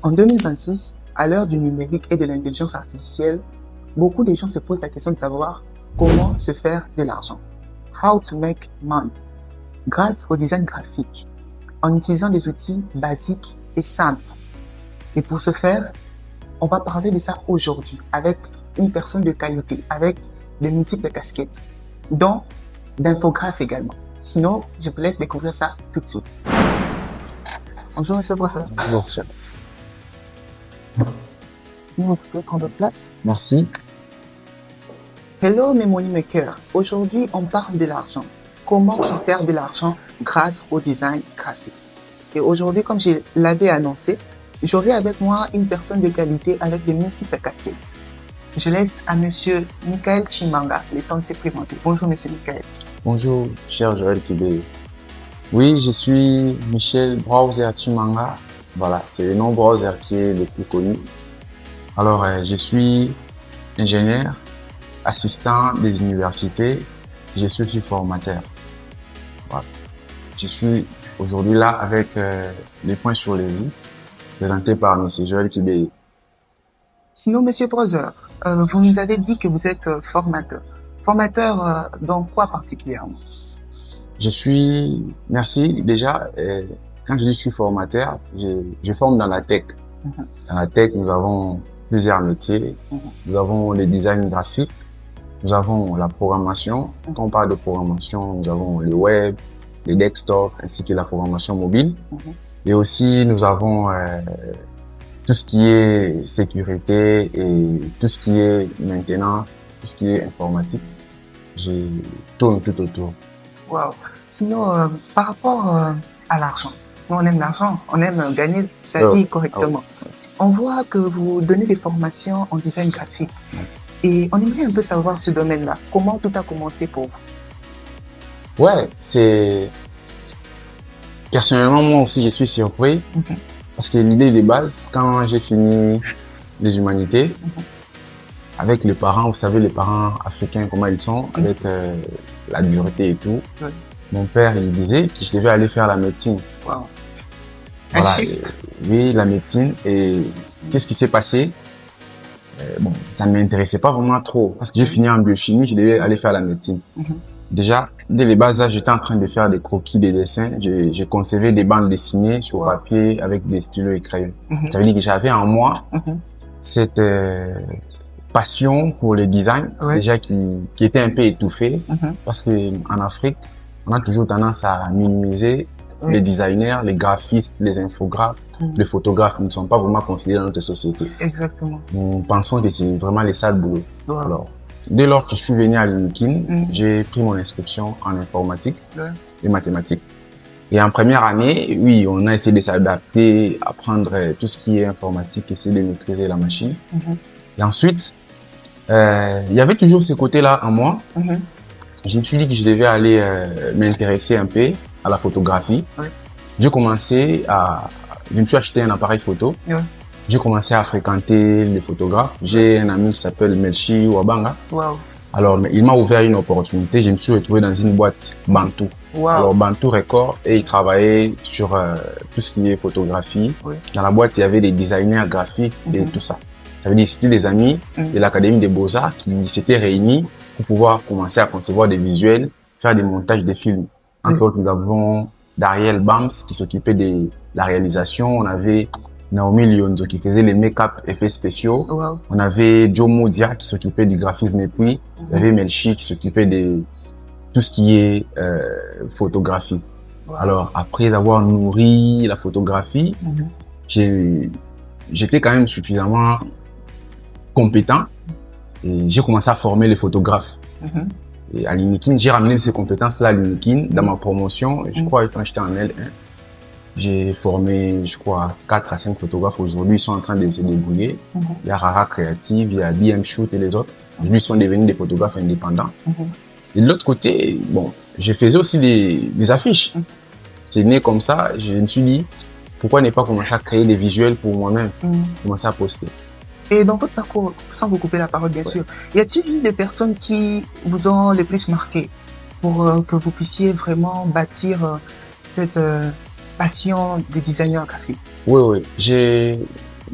En 2026, à l'heure du numérique et de l'intelligence artificielle, beaucoup de gens se posent la question de savoir comment se faire de l'argent. How to make money. Grâce au design graphique, en utilisant des outils basiques et simples. Et pour ce faire, on va parler de ça aujourd'hui avec une personne de qualité, avec de multiples casquettes, dont d'infographes également. Sinon, je vous laisse découvrir ça tout de suite. Bonjour, monsieur le professeur. Bonjour, chef. Sinon, vous pouvez prendre place. Merci. Hello, mes money makers. Aujourd'hui, on parle de l'argent. Comment se faire de l'argent grâce au design graphique. Et aujourd'hui, comme je l'avais annoncé, j'aurai avec moi une personne de qualité avec de multiples casquettes. Je laisse à monsieur Michael Chimanga le temps de se présenter. Bonjour, monsieur Michael. Bonjour, cher Joël Kibé. Oui, je suis Michel Browser Chimanga. Voilà, c'est le nom Browser qui est le plus connu. Alors, je suis ingénieur, assistant des universités. Je suis aussi formateur. Voilà. Je suis aujourd'hui là avec les points sur les i, présentés par monsieur Joël Kibé. Sinon, monsieur Browser, vous nous avez dit que vous êtes formateur. Formateur dans quoi particulièrement? Merci déjà. Quand je dis je suis formateur, je forme dans la tech. Dans la tech, nous avons plusieurs métiers. Nous avons le design graphique, nous avons la programmation. Quand on parle de programmation, nous avons le web, les desktops, ainsi que la programmation mobile. Et aussi, nous avons tout ce qui est sécurité et tout ce qui est maintenance, tout ce qui est informatique. Je tourne tout autour. Wow. Sinon, par rapport à l'argent, nous on aime l'argent, on aime gagner sa vie correctement. On voit que vous donnez des formations en design graphique. Et on aimerait un peu savoir ce domaine-là. Comment tout a commencé pour vous? Ouais, personnellement, moi aussi, je suis surpris. Parce que l'idée de base, quand j'ai fini les humanités, avec les parents, vous savez, les parents africains, comment ils sont, avec la dureté et tout, mon père, il disait que je devais aller faire la médecine. Wow. Voilà, oui, la médecine. Et qu'est-ce qui s'est passé? Bon, ça ne m'intéressait pas vraiment trop. Parce que j'ai fini en biochimie, je devais aller faire la médecine. Déjà, dès les bas âges, j'étais en train de faire des croquis, des dessins. J'ai conservé des bandes dessinées sur papier avec des stylos et crayons. Ça veut dire que j'avais en moi cette passion pour le design, déjà qui était un peu étouffée. Parce que en Afrique, on a toujours tendance à minimiser les designers, les graphistes, les infographes, les photographes. Ils ne sont pas vraiment considérés dans notre société. Exactement. Nous pensons que c'est vraiment les sales boulots. Alors, dès lors que je suis venu à l'UNIKIN, j'ai pris mon inscription en informatique et mathématiques. Et en première année, oui, on a essayé de s'adapter, apprendre tout ce qui est informatique, essayer de maîtriser la machine. Et ensuite, il y avait toujours ce côté-là en moi. Je me suis dit que je devais aller m'intéresser un peu à la photographie. Je me suis acheté un appareil photo. J'ai commencé à fréquenter les photographes. J'ai un ami qui s'appelle Melchi Wabanga. Alors, il m'a ouvert une opportunité. Je me suis retrouvé dans une boîte Bantu. Alors, Bantu Record, et il travaillait sur tout ce qui est photographie. Dans la boîte, il y avait des designers graphiques et tout ça. Ça veut dire que c'était des amis de l'Académie des Beaux-Arts qui s'étaient réunis pour pouvoir commencer à concevoir des visuels, faire des montages de films. Entre autres, nous avons Dariel Bams qui s'occupait de la réalisation. On avait Naomi Lyonzo qui faisait les make-up effets spéciaux. On avait Joe Modia qui s'occupait du graphisme et puis il y avait Melchi qui s'occupait de tout ce qui est photographie. Alors, après avoir nourri la photographie, j'étais quand même suffisamment compétent et j'ai commencé à former les photographes. Et à l'UNIKIN, j'ai ramené ces compétences-là à l'UNIKIN dans ma promotion. Je crois que quand j'étais en L1, j'ai formé, je crois, 4 à 5 photographes. Aujourd'hui, ils sont en train de se débrouiller. Il y a Rara Creative, il y a BM Shoot et les autres. Aujourd'hui, ils sont devenus des photographes indépendants. Et de l'autre côté, bon, je faisais aussi des affiches. C'est né comme ça. Je me suis dit, pourquoi ne pas commencer à créer des visuels pour moi-même, commencer à poster. Et dans votre parcours, sans vous couper la parole bien sûr, y a-t-il eu des personnes qui vous ont le plus marqué pour que vous puissiez vraiment bâtir cette passion de designer graphique? Oui, oui.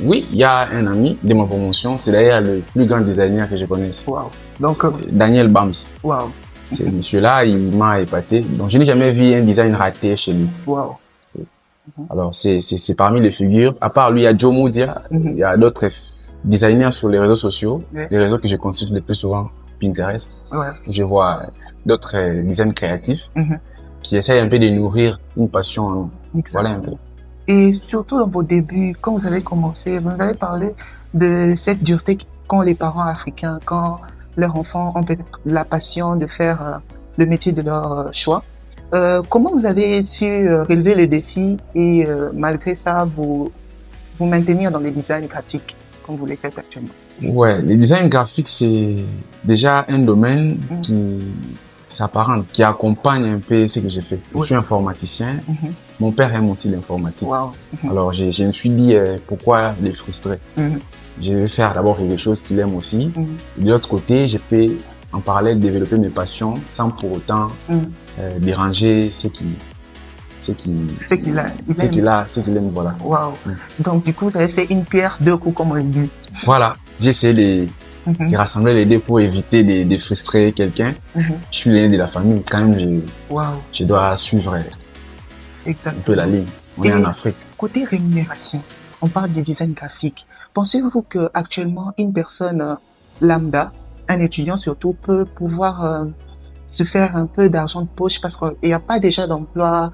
Oui, il y a un ami de ma promotion, c'est d'ailleurs le plus grand designer que je connaisse. Wow. Donc, Daniel Bams. wow. C'est monsieur-là, il m'a épaté. Donc, je n'ai jamais vu un design raté chez lui. Wow. Alors, c'est parmi les figures. À part lui, il y a Joe Moudia, il y a d'autres designers sur les réseaux sociaux, les réseaux que je consulte le plus souvent, Pinterest. Je vois d'autres designs créatifs qui essayent un peu de nourrir une passion en nous. Voilà un peu. Et surtout dans vos débuts, quand vous avez commencé, vous nous avez parlé de cette dureté qu'ont les parents africains, quand leurs enfants ont peut-être la passion de faire le métier de leur choix. Comment vous avez su relever les défis et malgré ça, vous maintenir dans les designs graphiques comme vous les faites actuellement? Ouais, les designs graphiques, c'est déjà un domaine qui s'apparente, qui accompagne un peu ce que j'ai fait. Je suis informaticien. Mon père aime aussi l'informatique. Alors, je me suis dit, pourquoi les frustrer? Je vais faire d'abord quelque chose qu'il aime aussi. De l'autre côté, je peux en parallèle développer mes passions sans pour autant déranger ce qu'il aime, voilà. Donc, du coup, vous avez fait une pierre deux coups, comme on le dit. Voilà. J'ai essayé de rassembler les deux pour éviter de frustrer quelqu'un. Je suis l'aîné de la famille. Quand même, je dois suivre un peu la ligne. On est en Afrique. Côté rémunération, on parle de design graphique. Pensez-vous qu'actuellement, une personne lambda, un étudiant surtout, peut pouvoir se faire un peu d'argent de poche parce qu'il n'y a pas déjà d'emploi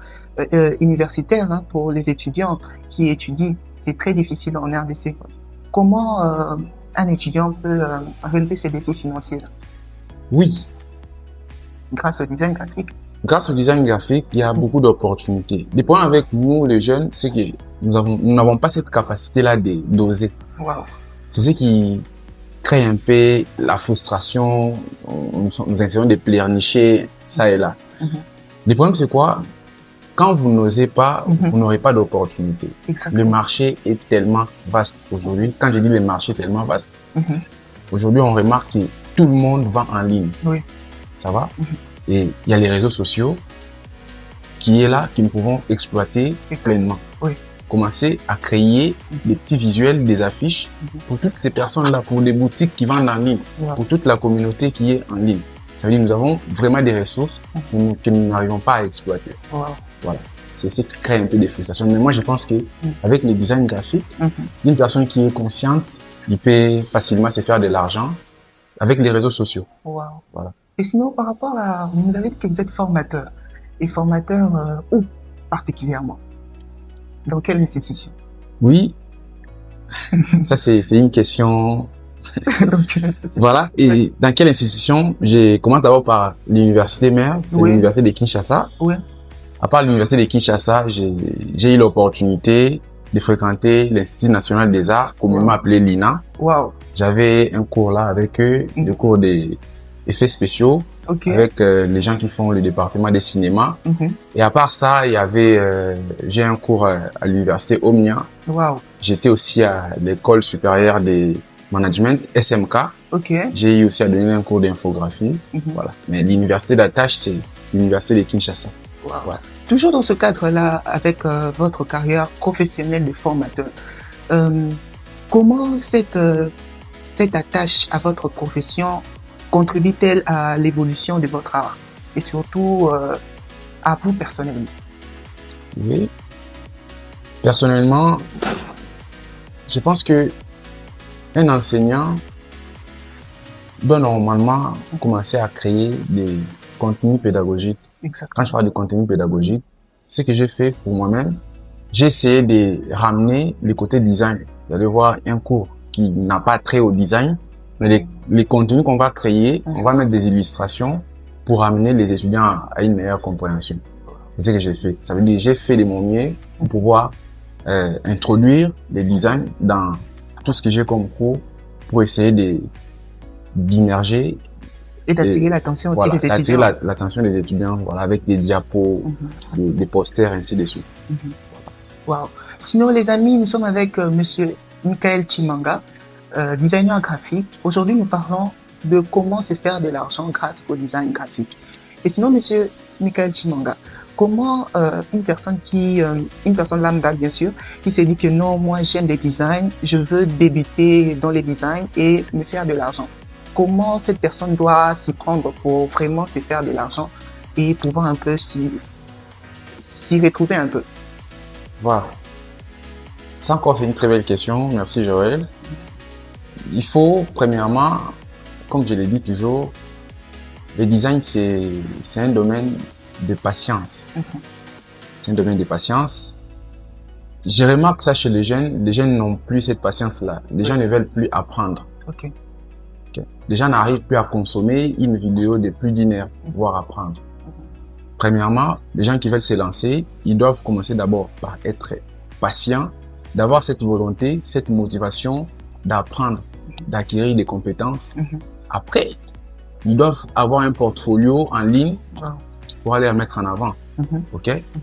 universitaire pour les étudiants qui étudient. C'est très difficile en RDC. Comment un étudiant peut relever ses défis financiers? Oui. Grâce au design graphique. Grâce au design graphique, il y a beaucoup d'opportunités. Le problème avec nous, les jeunes, c'est que nous n'avons pas cette capacité-là d'oser. C'est ce qui crée un peu la frustration. Nous essayons de pleurnicher ça et là. Le problème, c'est quoi? Quand vous n'osez pas, vous n'aurez pas d'opportunité. Le marché est tellement vaste aujourd'hui. Quand je dis le marché est tellement vaste, aujourd'hui, on remarque que tout le monde va en ligne. Ça va? Et il y a les réseaux sociaux qui est là, que nous pouvons exploiter pleinement. Commencer à créer des petits visuels, des affiches pour toutes ces personnes-là, pour les boutiques qui vendent en ligne, pour toute la communauté qui est en ligne. Ça veut dire que nous avons vraiment des ressources que nous n'arrivons pas à exploiter. Voilà. C'est ce qui crée un peu de frustration. Mais moi, je pense que avec les designs graphiques, une personne qui est consciente, il peut facilement se faire de l'argent avec les réseaux sociaux. Voilà. Et sinon, par rapport à, vous nous avez dit que vous êtes formateur. Et formateur où particulièrement? Dans quelle institution? Oui, ça c'est une question. Voilà. Et dans quelle institution? Je commence d'abord par l'université mère, l'université de Kinshasa. À part l'université de Kinshasa, j'ai eu l'opportunité de fréquenter l'Institut national des arts, communément appelé l'INA. J'avais un cours là avec eux, le cours des effets spéciaux, avec les gens qui font le département des cinémas. Et à part ça, il y avait, j'ai un cours à l'université Omnia. J'étais aussi à l'école supérieure des management, SMK. J'ai eu aussi à donner un cours d'infographie. Voilà. Mais l'université d'attache, c'est l'université de Kinshasa. Toujours dans ce cadre-là, avec votre carrière professionnelle de formateur, comment cette attache à votre profession contribue-t-elle à l'évolution de votre art et surtout à vous personnellement? Oui. Personnellement, je pense que un enseignant doit normalement commencer à créer des contenus pédagogiques. Quand je parle de contenu pédagogique, ce que j'ai fait pour moi-même, j'ai essayé de ramener le côté design. Vous allez voir un cours qui n'a pas trait au design, mais les contenus qu'on va créer, on va mettre des illustrations pour amener les étudiants à une meilleure compréhension. C'est ce que j'ai fait. Ça veut dire que j'ai fait de mon mieux pour pouvoir introduire les designs dans tout ce que j'ai comme cours pour essayer d'immerger et d'attirer l'attention des étudiants. D'attirer l'attention des étudiants, voilà, avec des diapos, des posters, ainsi de suite. Sinon, les amis, nous sommes avec monsieur Michael Chimanga, designer graphique. Aujourd'hui, nous parlons de comment se faire de l'argent grâce au design graphique. Et sinon, monsieur Michael Chimanga, comment une personne lambda bien sûr, qui s'est dit que non, moi j'aime les designs, je veux débuter dans les designs et me faire de l'argent. Comment cette personne doit s'y prendre pour vraiment se faire de l'argent et pouvoir un peu s'y retrouver un peu? Voilà. Ça encore, c'est une très belle question. Merci Joël. Il faut, premièrement, comme je l'ai dit toujours, le design, c'est un domaine de patience. C'est un domaine de patience. Je remarque ça chez les jeunes. Les jeunes n'ont plus cette patience-là. Les gens ne veulent plus apprendre. Les gens n'arrivent plus à consommer une vidéo de plus d'une heure pour pouvoir apprendre. Premièrement, les gens qui veulent se lancer, ils doivent commencer d'abord par être patients, d'avoir cette volonté, cette motivation d'apprendre, d'acquérir des compétences. Après, ils doivent avoir un portfolio en ligne pour aller les mettre en avant.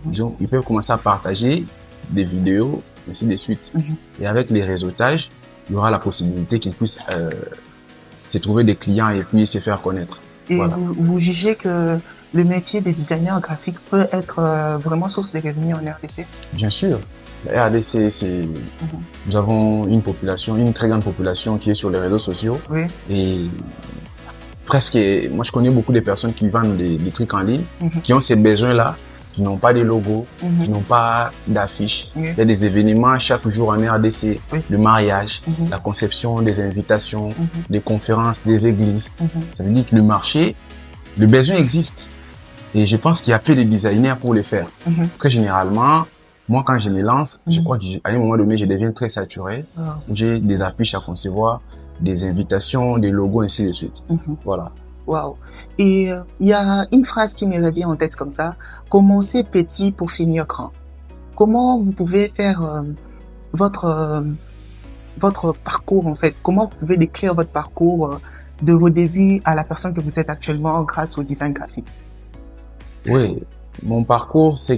Disons, ils peuvent commencer à partager des vidéos, ainsi de suite. Et avec les réseautages, il y aura la possibilité qu'ils puissent se trouver des clients et puis se faire connaître. Et voilà. Vous jugez que le métier de designer graphique peut être vraiment source de revenus en RDC? Bien sûr. La RDC, nous avons une population, une très grande population qui est sur les réseaux sociaux. Et presque, moi je connais beaucoup de personnes qui vendent des trucs en ligne, qui ont ces besoins-là, qui n'ont pas de logos, qui n'ont pas d'affiches. Il y a des événements chaque jour en RDC, le mariage, la conception des invitations, des conférences, des églises. Ça veut dire que le marché, le besoin existe. Et je pense qu'il y a peu de designers pour le faire. Très généralement, moi quand je me lance, je crois qu'à un moment donné, je deviens très saturé. J'ai des affiches à concevoir, des invitations, des logos, ainsi de suite. Voilà. Waouh. Et il y a une phrase qui me revient en tête comme ça: commencez petit pour finir grand. Comment vous pouvez faire votre parcours en fait? Comment vous pouvez décrire votre parcours de vos débuts à la personne que vous êtes actuellement grâce au design graphique? Oui, mon parcours, ça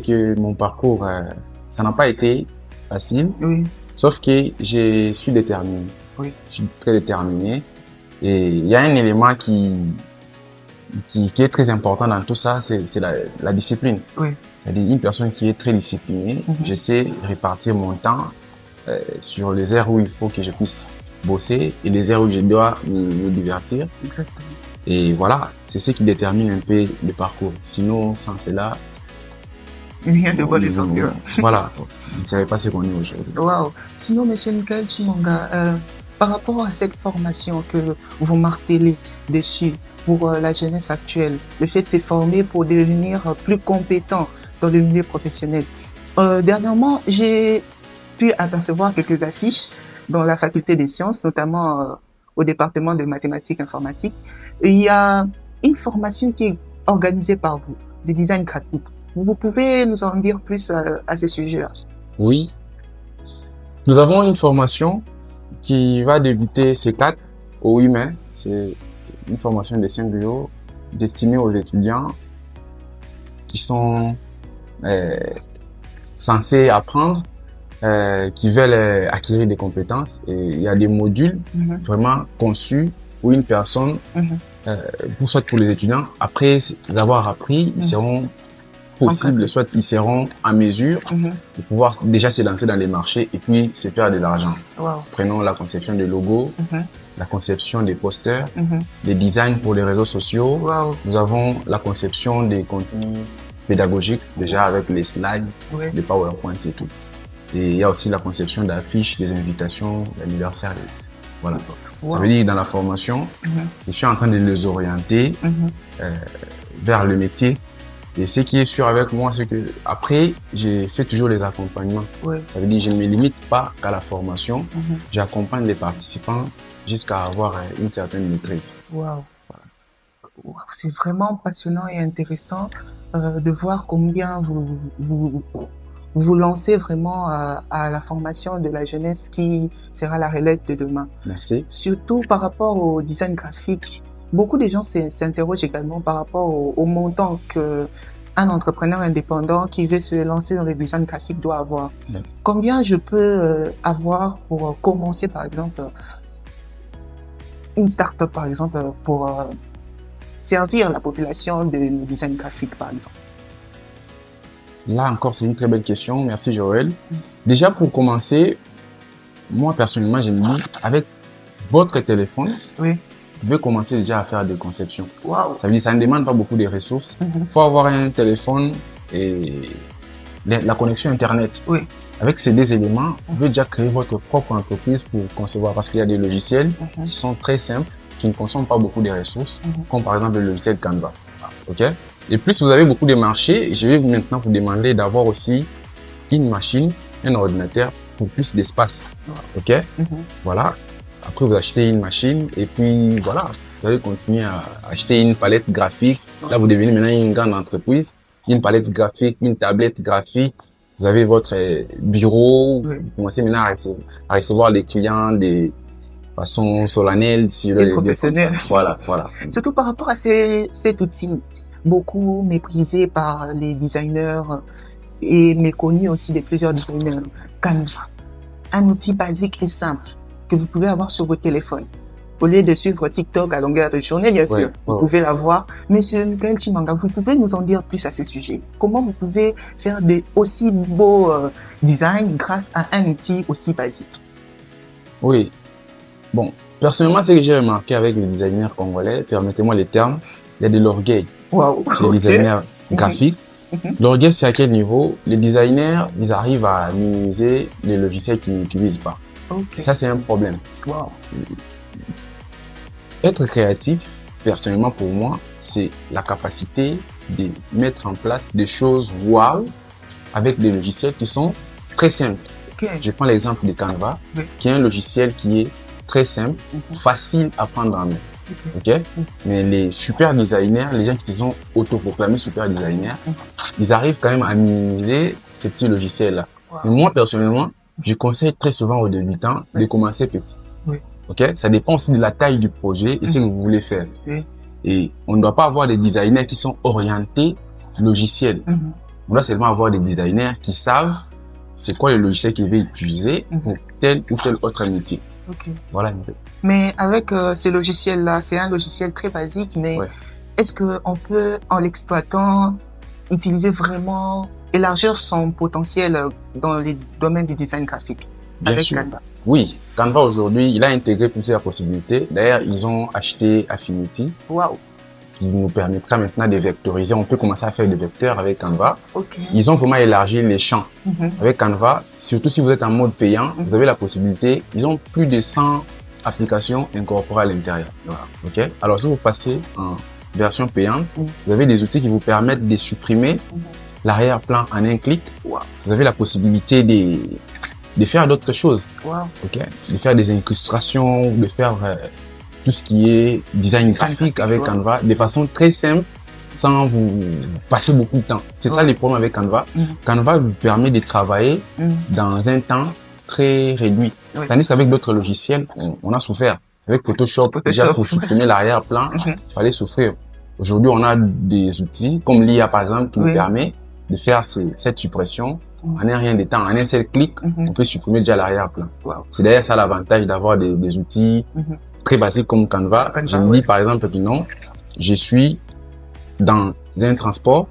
n'a pas été facile. Sauf que je suis déterminé. Je suis très déterminé. Et il y a un élément qui est très important dans tout ça, c'est la discipline. C'est-à-dire une personne qui est très disciplinée, je sais répartir mon temps sur les heures où il faut que je puisse bosser et les heures où je dois me divertir. Exactement. Et voilà, c'est ce qui détermine un peu le parcours. Sinon, sans cela, rien de bon et sans cœur. Voilà, on ne savait pas ce qu'on est aujourd'hui. Wow. Sinon, monsieur Michael Chimanga, par rapport à cette formation que vous martelez dessus pour la jeunesse actuelle, le fait de se former pour devenir plus compétent dans le milieu professionnel. Dernièrement, j'ai pu apercevoir quelques affiches dans la faculté des sciences, notamment au département de mathématiques informatiques. Il y a une formation qui est organisée par vous, de design graphique. Vous pouvez nous en dire plus à ce sujet-là? Oui. Nous avons une formation qui va débuter C4 au 8 mai. C'est une formation de 5 jours destinée aux étudiants qui sont censés apprendre, qui veulent acquérir des compétences. Et il y a des modules vraiment conçus pour une personne, soit pour les étudiants, après avoir appris, ils seront possibles, soit ils seront en mesure de pouvoir déjà se lancer dans les marchés et puis se faire de l'argent. Prenons la conception des logos, la conception des posters, des designs pour les réseaux sociaux. Nous avons la conception des contenus pédagogiques, déjà avec les slides, les PowerPoint et tout. Et il y a aussi la conception d'affiches, des invitations, d'anniversaires. Voilà. Ça veut dire dans la formation, je suis en train de les orienter vers le métier. Et ce qui est sûr avec moi, c'est que après, j'ai fait toujours les accompagnements. Ça veut dire que je ne me limite pas à la formation. J'accompagne les participants jusqu'à avoir une certaine maîtrise. Wow. C'est vraiment passionnant et intéressant de voir combien vous lancez vraiment à la formation de la jeunesse qui sera la relève de demain. Merci. Surtout par rapport au design graphique. Beaucoup de gens s'interrogent également par rapport au montant qu'un entrepreneur indépendant qui veut se lancer dans le design graphique doit avoir. Combien je peux avoir pour commencer, par exemple, une start-up, par exemple, pour servir la population de design graphique, par exemple? Là encore, c'est une très belle question. Merci, Joël. Déjà, pour commencer, moi, personnellement, je me dis, avec votre téléphone, Oui. vous pouvez commencer déjà à faire des conceptions. Waouh. Ça veut dire, ça ne demande pas beaucoup de ressources. Il faut avoir un téléphone et la connexion Internet. Oui. Avec ces deux éléments, vous pouvez déjà créer votre propre entreprise pour concevoir, parce qu'il y a des logiciels qui sont très simples, qui ne consomment pas beaucoup de ressources, comme par exemple le logiciel Canva. Ok? Et plus vous avez beaucoup de marchés, je vais maintenant vous demander d'avoir aussi une machine, un ordinateur pour plus d'espace. Ok? Voilà. Après, vous achetez une machine et puis voilà, vous allez continuer à acheter une palette graphique. Là, vous devenez maintenant une grande entreprise. Une palette graphique, une tablette graphique. Vous avez votre bureau. Vous commencez maintenant à recevoir les clients de façon solennelle. Professionnelle. Voilà, voilà. Surtout par rapport à cet outil, beaucoup méprisé par les designers et méconnu aussi de plusieurs designers. Canva, un outil basique et simple que vous pouvez avoir sur votre téléphone. Au lieu de suivre TikTok à longueur de journée, bien sûr, vous pouvez l'avoir. Monsieur Michael Chimanga, vous pouvez nous en dire plus à ce sujet? Comment vous pouvez faire des aussi beaux designs grâce à un outil aussi basique? Oui. Bon, personnellement, ce que j'ai remarqué avec les designers congolais, permettez-moi les termes, il y a de l'orgueil. Wow. Chez les designers graphiques. L'orgueil, c'est à quel niveau? Les designers, ils arrivent à minimiser les logiciels qu'ils n'utilisent pas. Ça, c'est un problème. Wow. Être créatif, personnellement pour moi, c'est la capacité de mettre en place des choses wow avec des logiciels qui sont très simples. Je prends l'exemple de Canva, qui est un logiciel qui est très simple, facile à prendre en main. Mais les super designers, les gens qui se sont autoproclamés super designers, ils arrivent quand même à minimiser ces petits logiciels-là. Mais moi, personnellement, je conseille très souvent aux débutants de commencer petit. Ça dépend aussi de la taille du projet et ce que vous voulez faire. Et on ne doit pas avoir des designers qui sont orientés logiciels. On doit seulement avoir des designers qui savent c'est quoi le logiciel qu'ils veulent utiliser pour tel ou tel autre métier. Voilà. Mais avec ces logiciels-là, c'est un logiciel très basique, mais est-ce qu'on peut, en l'exploitant, utiliser vraiment, élargir son potentiel dans les domaines du design graphique avec Canva? Oui, Canva aujourd'hui, il a intégré plusieurs possibilités. D'ailleurs, ils ont acheté Affinity, qui nous permettra maintenant de vectoriser. On peut commencer à faire des vecteurs avec Canva. Ils ont vraiment élargi les champs avec Canva. Surtout si vous êtes en mode payant, vous avez la possibilité. Ils ont plus de 100 applications incorporées à l'intérieur. Alors, si vous passez en version payante, vous avez des outils qui vous permettent de supprimer l'arrière-plan en un clic. Vous avez la possibilité de faire d'autres choses. De faire des incrustations, de faire tout ce qui est design graphique avec Canva de façon très simple sans vous passer beaucoup de temps. C'est ça les problèmes avec Canva. Canva vous permet de travailler dans un temps très réduit. Tandis qu'avec d'autres logiciels, on a souffert. Avec Photoshop, déjà pour supprimer l'arrière-plan, il fallait souffrir. Aujourd'hui, on a des outils comme l'IA par exemple qui nous permet de faire cette suppression en un rien de temps. En un seul clic, on peut supprimer déjà l'arrière-plan. C'est d'ailleurs ça l'avantage d'avoir des outils très basiques comme Canva. Je me dis par exemple que non, je suis dans un transport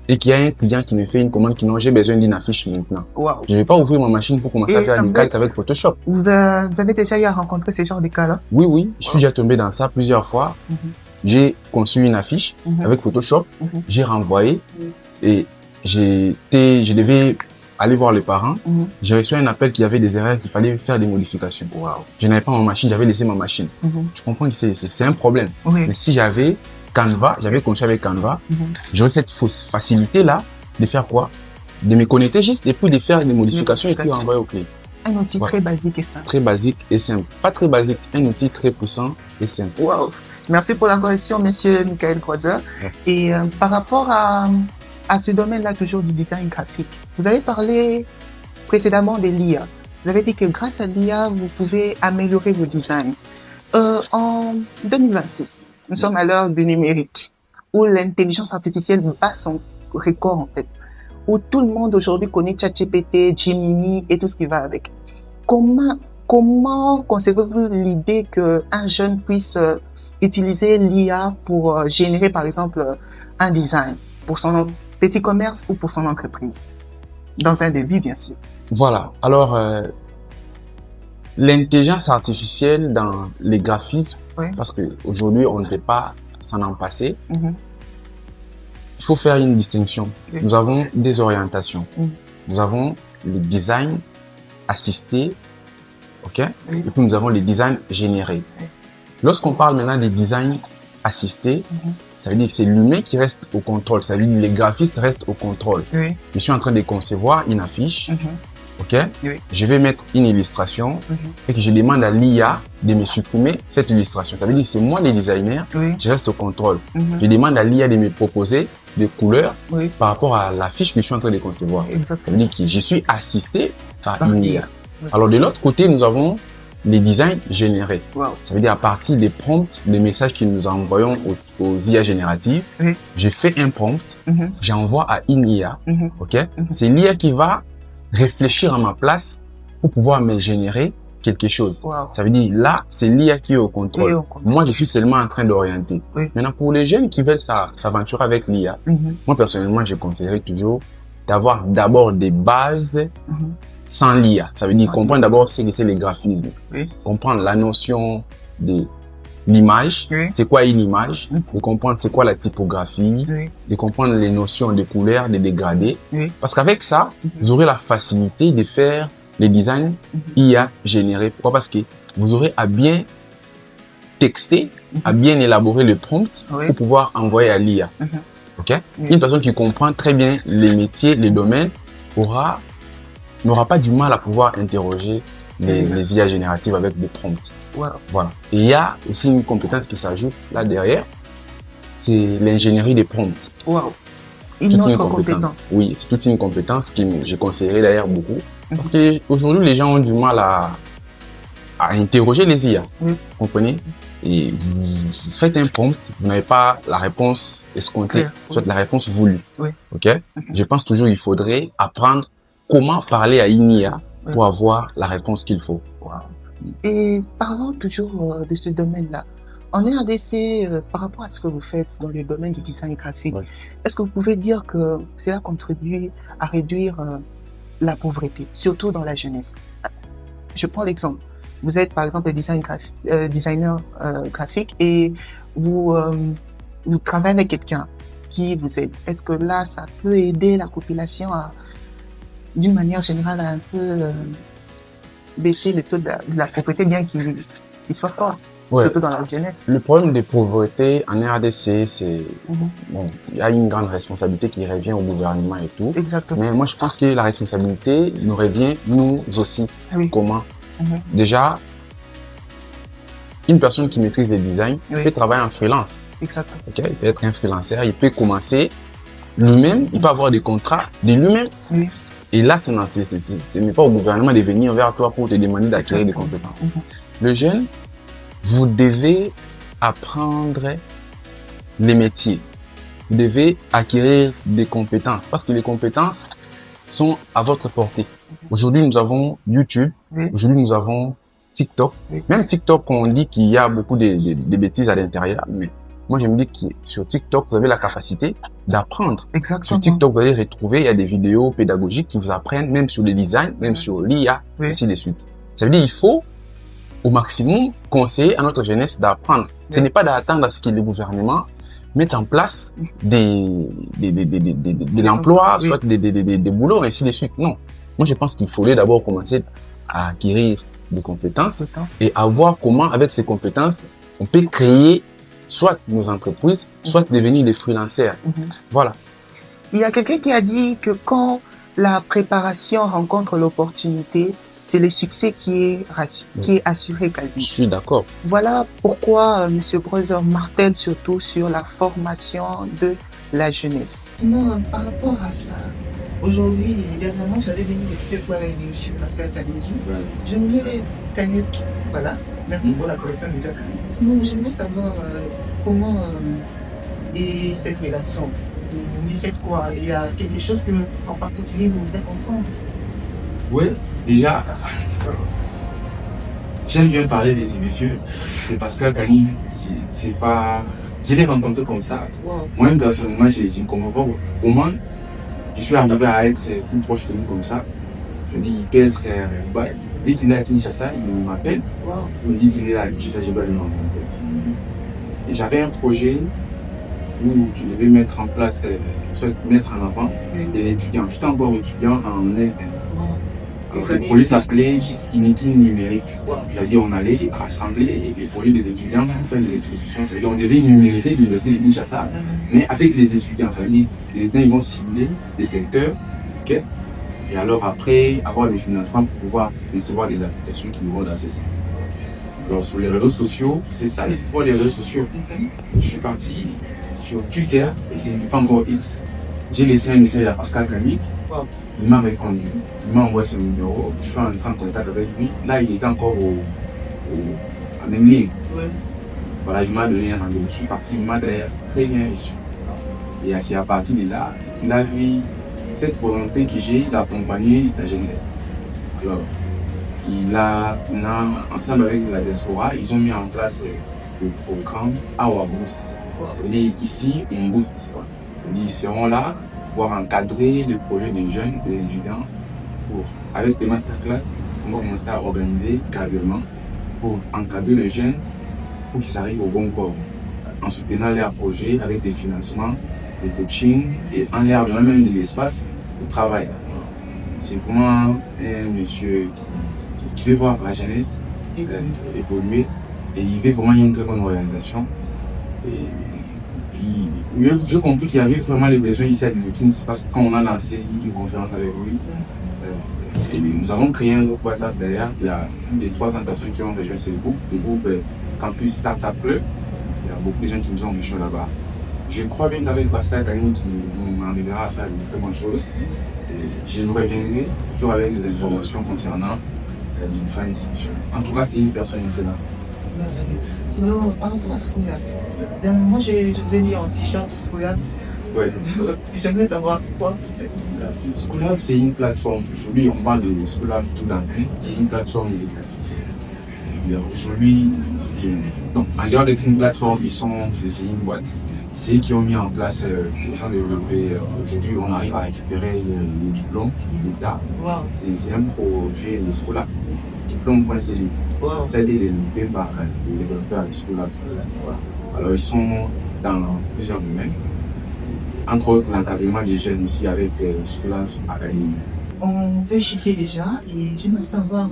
et qu'il y a un client qui me fait une commande qui non, j'ai besoin d'une affiche maintenant. Je ne vais pas ouvrir ma machine pour commencer à faire du calque avec Photoshop. Vous avez déjà eu à rencontrer ce genre de cas-là? Oui, oui. Je suis déjà tombé dans ça plusieurs fois. J'ai conçu une affiche avec Photoshop, j'ai renvoyé et je devais aller voir les parents. J'ai reçu un appel qu'il y avait des erreurs, qu'il fallait faire des modifications. Je n'avais pas ma machine, j'avais laissé ma machine. Je comprends que c'est un problème. Mais si j'avais Canva, j'avais conçu avec Canva, j'aurais cette facilité-là de faire quoi? De me connecter juste et puis de faire des modifications et puis envoyer au client. Un outil très basique et simple. Très basique et simple. Pas très basique, un outil très puissant et simple. Merci pour la correction, monsieur Michael Croiser. Et par rapport à ce domaine-là, toujours du design graphique, vous avez parlé précédemment de l'IA. Vous avez dit que grâce à l'IA, vous pouvez améliorer vos designs. En 2026, nous sommes à l'heure du numérique, où l'intelligence artificielle bat son record en fait, où tout le monde aujourd'hui connaît ChatGPT, Gemini et tout ce qui va avec. Comment concevez-vous l'idée qu'un jeune puisse utiliser l'IA pour générer par exemple un design pour son petit commerce ou pour son entreprise. Dans un début, bien sûr. Voilà. Alors, l'intelligence artificielle dans les graphismes, parce qu'aujourd'hui, on ne peut pas s'en en passer. Il faut faire une distinction. Nous avons des orientations. Nous avons le design assisté, ok? Et puis nous avons le design généré. Lorsqu'on parle maintenant des designs assistés, ça veut dire que c'est l'humain qui reste au contrôle. Ça veut dire que les graphistes restent au contrôle. Je suis en train de concevoir une affiche, ok? Je vais mettre une illustration et que je demande à l'IA de me supprimer cette illustration. Ça veut dire que c'est moi le designer, je reste au contrôle. Je demande à l'IA de me proposer des couleurs par rapport à l'affiche que je suis en train de concevoir. Ça veut dire que je suis assisté par une IA. Alors de l'autre côté, nous avons les designs générés. Ça veut dire à partir des prompts, des messages que nous envoyons aux IA génératives, je fais un prompt, j'envoie à une IA. Ok? C'est l'IA qui va réfléchir à ma place pour pouvoir me générer quelque chose. Ça veut dire là, c'est l'IA qui est au contrôle. Moi, je suis seulement en train d'orienter. Maintenant, pour les jeunes qui veulent s'aventurer avec l'IA, moi personnellement, je conseillerais toujours d'avoir d'abord des bases sans l'IA. Ça veut dire comprendre d'abord ce que c'est les graphismes, comprendre la notion de l'image, c'est quoi une image, de comprendre c'est quoi la typographie, de comprendre les notions de couleurs, de dégradés. Parce qu'avec ça, vous aurez la facilité de faire les designs IA générés. Pourquoi? Parce que vous aurez à bien texter, à bien élaborer le prompt pour pouvoir envoyer à l'IA. Ok? Une personne qui comprend très bien les métiers, les domaines, n'aura pas du mal à pouvoir interroger les IA génératives avec des prompts. Voilà. Et il y a aussi une compétence qui s'ajoute là derrière, c'est l'ingénierie des prompts. Une autre compétence. Oui, c'est toute une compétence que je conseillerais d'ailleurs beaucoup. Parce qu'aujourd'hui, les gens ont du mal à interroger les IA. Vous comprenez? Et vous faites un prompt, vous n'avez pas la réponse escomptée, soit la réponse voulue. Ok? Je pense toujours qu'il faudrait apprendre comment parler à une IA pour avoir la réponse qu'il faut. Et parlons toujours de ce domaine-là. En RDC, par rapport à ce que vous faites dans le domaine du design graphique, est-ce que vous pouvez dire que cela contribue à réduire la pauvreté, surtout dans la jeunesse? Je prends l'exemple. Vous êtes par exemple designer graphique et vous travaillez avec quelqu'un qui vous aide. Est-ce que là, ça peut aider la population à, d'une manière générale, à un peu baisser le taux de la pauvreté, bien qu'il soit fort, surtout dans la jeunesse? Le problème de pauvreté en RDC, c'est bon, il y a une grande responsabilité qui revient au gouvernement et tout. Mais moi, je pense que la responsabilité nous revient nous aussi. Comment? Déjà, une personne qui maîtrise les designs peut travailler en freelance. Il peut être un freelancer, il peut commencer lui-même, il peut avoir des contrats de lui-même. Et là, ce n'est pas au gouvernement de venir vers toi pour te demander d'acquérir des compétences. Le jeune, vous devez apprendre les métiers. Vous devez acquérir des compétences parce que les compétences sont à votre portée. Aujourd'hui, nous avons YouTube. Aujourd'hui, nous avons TikTok. Même TikTok, on dit qu'il y a beaucoup de bêtises à l'intérieur. Mais moi, je me dis que sur TikTok, vous avez la capacité d'apprendre. Sur TikTok, vous allez retrouver, il y a des vidéos pédagogiques qui vous apprennent, même sur le design, même sur l'IA, ainsi de suite. Ça veut dire qu'il faut, au maximum, conseiller à notre jeunesse d'apprendre. Ce n'est pas d'attendre à ce que le gouvernement mette en place de l'emploi, soit des boulots, ainsi de suite. Non. Moi, je pense qu'il faudrait d'abord commencer à acquérir des compétences et à voir comment, avec ces compétences, on peut créer soit nos entreprises, soit devenir des freelancers. Voilà. Il y a quelqu'un qui a dit que quand la préparation rencontre l'opportunité, c'est le succès qui est assuré quasi. Je suis d'accord. Voilà pourquoi M. Brother martèle surtout sur la formation de la jeunesse. Sinon, par rapport à ça, aujourd'hui, dernièrement, j'avais venu de pour aller chez Pascal Taléji. Je me disais, voilà, merci pour la correction déjà. Sinon, j'aimerais savoir comment est cette relation. Vous y faites quoi? Il y a quelque chose que, en particulier, vous faites ensemble? Oui, déjà, j'aime bien parler des messieurs. C'est Pascal Kani, c'est pas Je l'ai rencontré comme ça. Wow. Moi-même, personnellement, je ne comprends pas comment je suis arrivé à être plus proche de lui comme ça. Je me dis, il peut être. Dès qu'il est à Kinshasa, il m'appelle. Wow. Il me dit qu'il est à Kinshasa, je dois le rencontrer. Et j'avais un projet où je devais mettre en place, soit mettre en avant les étudiants. J'étais encore étudiant en LN. Alors, le projet s'appelait Unity numérique. C'est-à-dire on allait rassembler les projets des étudiants pour faire des expositions. C'est-à-dire on devait numériser l'université de Kinshasa, mais avec les étudiants. C'est-à-dire les étudiants ils vont cibler des secteurs, okay? Et alors après avoir des financements pour pouvoir recevoir des applications qui vont dans ce sens. Alors sur les réseaux sociaux, c'est ça, pour les réseaux sociaux. Je suis parti sur Twitter et c'est pas encore X. J'ai laissé un message à Pascal Kamik. Il m'a répondu, il m'a envoyé son numéro, je suis en train de contact avec lui. Là, il était encore en même ligne. Voilà, il m'a donné un rendez-vous. Je suis parti, il m'a d'ailleurs très bien reçu. Et c'est à partir de là qu'il a vu cette volonté que j'ai d'accompagner la jeunesse. Alors, ensemble avec la diaspora, ils ont mis en place le programme Our Boost. C'est-à-dire ici, on booste. Ils seront là pour encadrer le projet des jeunes, des étudiants, avec des masterclass, on va commencer à organiser graduellement pour encadrer les jeunes pour qu'ils arrivent au bon corps, en soutenant leurs projets avec des financements, des coachings et en leur donnant même de l'espace de travail. C'est vraiment un monsieur qui veut voir la jeunesse évoluer et il veut vraiment une très bonne orientation. J'ai compris qu'il y avait vraiment les besoins ici à Limousin, parce que quand on a lancé une conférence avec lui, et nous avons créé un groupe WhatsApp derrière. Il y a plus de 300 personnes qui ont rejoint ce groupe, le groupe Campus Startup Club. Il y a beaucoup de gens qui nous ont rejoints là-bas. Je crois bien qu'avec Pascal Kamik, qui nous amènera à faire de très bonnes choses. Je nous reviendrai toujours avec des informations concernant une fin d'inscription. En tout cas, c'est une personne excellente. Sinon, par rapport à Schoolab, moi je vous ai mis en t-shirt Schoolab. Ouais. J'aimerais savoir c'est quoi en fait Schoolab. Schoolab, c'est une plateforme. Aujourd'hui, on parle de Schoolab tout d'un coup. C'est une plateforme éducative. Aujourd'hui, en dehors d'être une plateforme, c'est une boîte. C'est eux qui ont mis en place les gens développés. Aujourd'hui, on arrive à récupérer les diplômes d'État. Wow. C'est un projet de Schoolab. Diplôme.cg. Wow. Ça a été développé par les développeurs de Schoolab. Alors, ils sont dans plusieurs domaines. Entre autres, l'encadrement des jeunes aussi avec Schoolab Academy. On veut chiffrer déjà et j'aimerais savoir,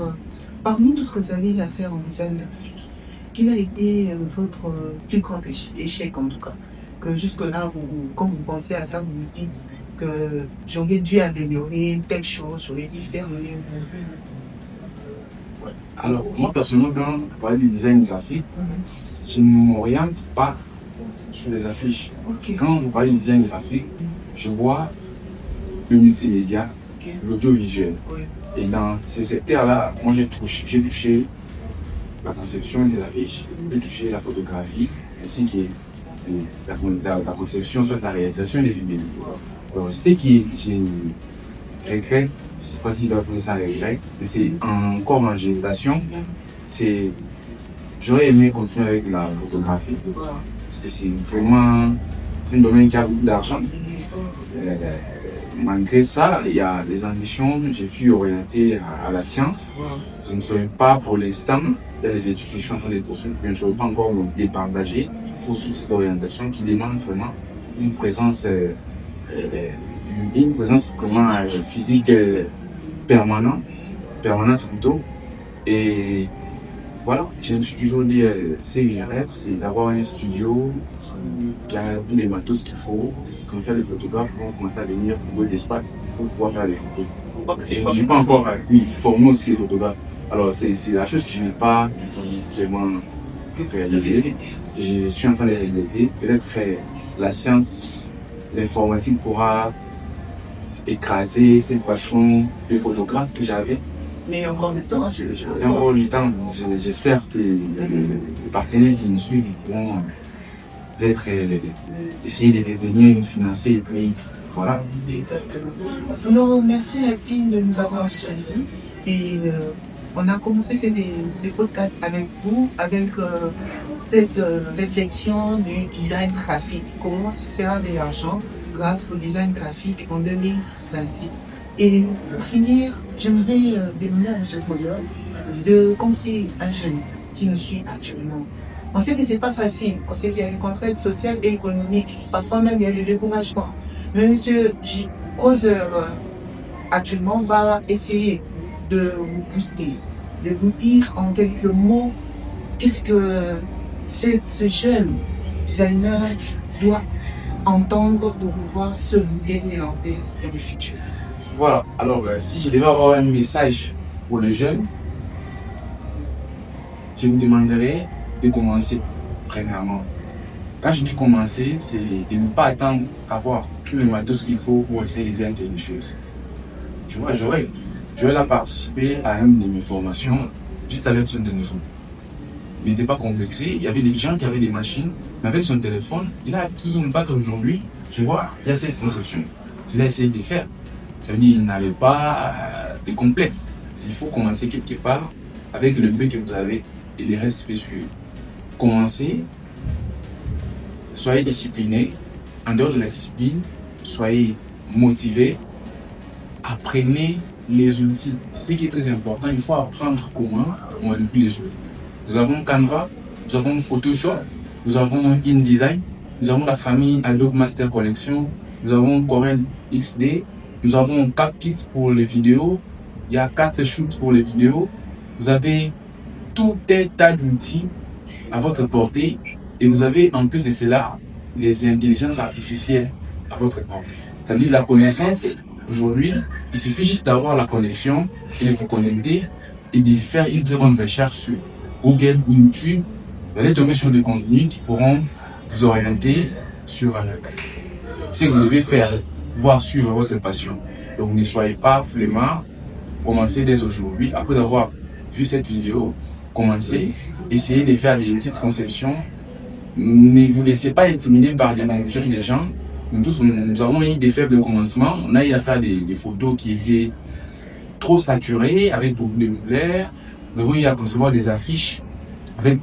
parmi tout ce que vous avez à faire en design graphique, quel a été votre plus grand échec en tout cas? Que jusque-là, quand vous pensez à ça, vous vous dites que j'aurais dû améliorer telle chose, j'aurais dû faire mieux. Ouais. Alors, moi personnellement, quand vous parlez du design graphique, je ne m'oriente pas sur les affiches. Okay. Quand vous parlez du design graphique, je vois le multimédia, l'audiovisuel. Et dans ces secteurs-là, moi j'ai touché la conception des affiches, j'ai touché la photographie, ainsi que la conception, soit la réalisation des vidéos. Alors, ce que je regrette, je ne sais pas si je dois poser ça à regret, mais c'est encore en gestation. J'aurais aimé continuer avec la photographie, parce que c'est vraiment un domaine qui a beaucoup d'argent. Malgré ça, il y a des ambitions, j'ai pu orienter à la science. Je ne saurais pas pour l'instant, il y a des études qui sont en train de poursuivre, je ne saurais pas encore les partager pour cette orientation qui demande vraiment une présence physique permanente plutôt. Et voilà, je me suis toujours dit, ce que je rêve, c'est d'avoir un studio qui a tous les matos qu'il faut. Quand faire les photographes, vont commencer à venir pour l'espace pour pouvoir faire les photos. Et je ne suis pas encore formé aussi les photographes. Alors c'est la chose que je n'ai pas vraiment réalisée. Je suis en train de réaliser. Peut-être que la science, l'informatique pourra écraser cette passion de photographe que j'avais. Mais encore du temps. Il y a encore du temps. J'espère que les partenaires qui nous suivent pourront essayer de revenir, financer et puis voilà. Exactement. Sinon, merci Nadine de nous avoir suivis et On a commencé ces podcasts avec vous, avec cette réflexion du design graphique. Comment se faire de l'argent grâce au design graphique en 2026. Et pour finir, j'aimerais demander à M. Poser de conseiller un jeune qui nous suit actuellement. On sait que c'est pas facile, on sait qu'il y a des contraintes sociales et économiques, parfois même il y a le découragement. Mais M. J. Poser actuellement va essayer de vous booster, de vous dire en quelques mots qu'est-ce que ce jeune designer doit entendre pour pouvoir se lancer dans le futur. Voilà, alors si je devais avoir un message pour les jeunes, je vous demanderais de commencer, premièrement. Quand je dis commencer, c'est de ne pas attendre d'avoir tout le matos qu'il faut pour essayer de faire quelque chose. Tu vois, j'aurais là participé à une de mes formations juste avec son téléphone. Il n'était pas complexé, il y avait des gens qui avaient des machines, mais avec son téléphone, il a acquis une batte aujourd'hui. Je vois, il y a cette conception. Je l'ai essayé de faire. Ça veut dire qu'il n'avait pas de complexe. Il faut commencer quelque part avec le but que vous avez et les restes peut suivre. Commencez, soyez discipliné. En dehors de la discipline, soyez motivé. Apprenez les outils. C'est ce qui est très important. Il faut apprendre comment on manipuler les outils. Nous avons Canva, nous avons Photoshop, nous avons InDesign, nous avons la famille Adobe Master Collection, nous avons Corel XD, nous avons CapKit pour les vidéos, il y a 4 shoots pour les vidéos. Vous avez tout un tas d'outils à votre portée et vous avez en plus de cela les intelligences artificielles à votre portée. Ça veut dire la connaissance. Aujourd'hui, il suffit juste d'avoir la connexion et de vous connecter et de faire une très bonne recherche sur Google ou YouTube. Vous allez tomber sur des contenus qui pourront vous orienter sur ce que vous devez faire, voir suivre votre passion. Donc ne soyez pas flemmard, commencez dès aujourd'hui. Après avoir vu cette vidéo, commencez, essayez de faire des petites conceptions. Ne vous laissez pas intimider par les managers des gens. Nous tous, nous avons eu des faibles commencements. On a eu à faire des photos qui étaient trop saturées, avec beaucoup de lumière. Nous avons eu à concevoir des affiches avec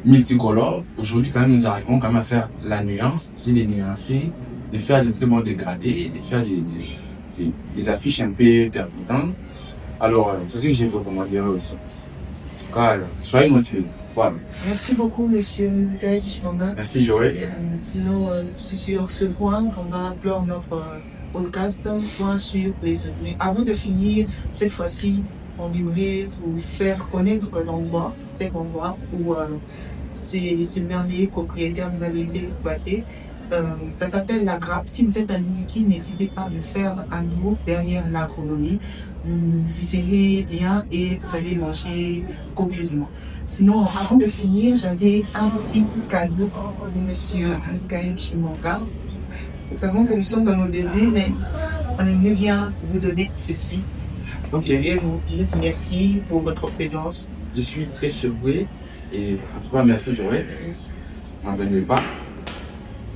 multicolores. Aujourd'hui, quand même, nous arrivons quand même à faire la nuance, c'est les nuancer, de faire des très bons dégradés, de faire des affiches un peu percutantes. Alors, c'est ce que je vous recommanderais aussi. En tout cas, soyez motivés. Voilà. Merci beaucoup, monsieur Michael Chimanga. Merci, Joël. Sinon, c'est sur ce point qu'on va clore notre podcast, point sur les. Mais avant de finir, cette fois-ci, on aimerait vous faire connaître l'endroit, cet endroit où ces merveilleux propriétaires vous avez exploité. Ça s'appelle la grappe. Si vous êtes un Niki, n'hésitez pas à le faire à nous derrière l'agronomie. Vous y serez bien et vous allez manger copieusement. Sinon, avant de finir, j'avais un petit cadeau pour monsieur Michael Chimanga. Nous savons que nous sommes dans nos débuts, mais on aimerait bien vous donner ceci. Ok. Et vous dire merci pour votre présence. Je suis très surpris et en tout cas, merci Joël. N'en venez pas.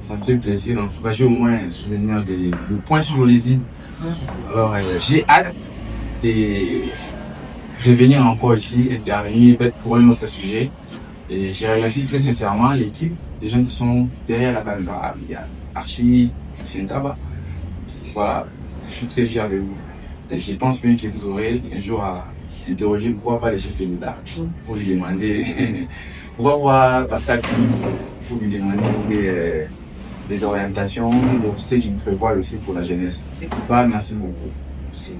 Ça me fait plaisir. En tout cas, j'ai au moins un souvenir du point sur les îles. Alors, j'ai hâte de revenir encore ici, intervenir peut-être pour un autre sujet. Et je remercie très sincèrement l'équipe, les gens qui sont derrière la caméra. Il y a Archie, Sintaba. Voilà, je suis très fier de vous. Et je pense bien que vous aurez un jour à interroger pourquoi pas les chefs de l'État pour lui demander pourquoi pas Pascal il faut lui demander des orientations sur ce qu'il prévoit aussi pour la jeunesse. Merci beaucoup. Merci.